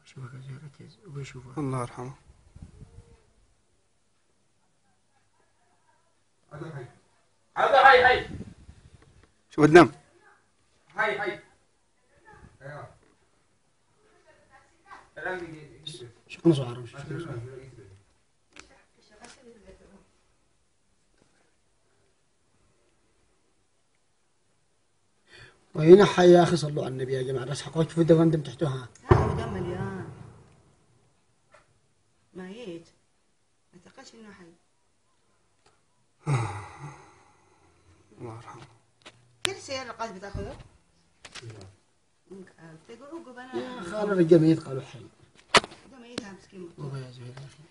شوفك ركز وبيشوفه. الله يرحمه. هاي شوف الدم. هاي شو قمص عارم شو وهنا حي يا أخي صلوا على النبي يا جماعة. بس حقوق في الدم دم تحتها. هذا دم مليان ميت ما تقاش انه حي. الله يرحمه. كل سيارة القاس بتاخذه؟ تقول عقب انا قالوا الرجال ميت قالوا حي. ده ميت مسكين. والله يا زهير يا أخي.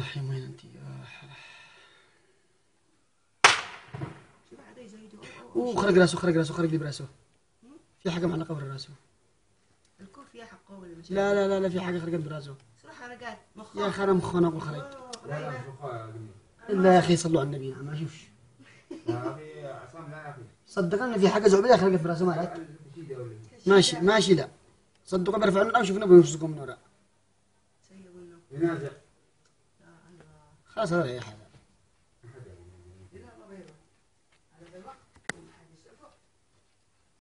حين وين أنتِ؟ شوف هذا يزيدوا. خرج راسه خرج لي براسه. في حاجة معلقة برا راسه. الكوف فيها حقه ولا مش؟ لا في حاجة خرجت براسه. صراحة حركات مخ. يا خرم خنق وخرج. لا يا أخي صلوا على النبي ما أشوفش. صدقني في حاجة زعبية خرجت براسه مالك. ماشي لا. صدقوا برفع عنه أو شوفنا بنمسكه من وراء. خلاص هذا يا حاجة.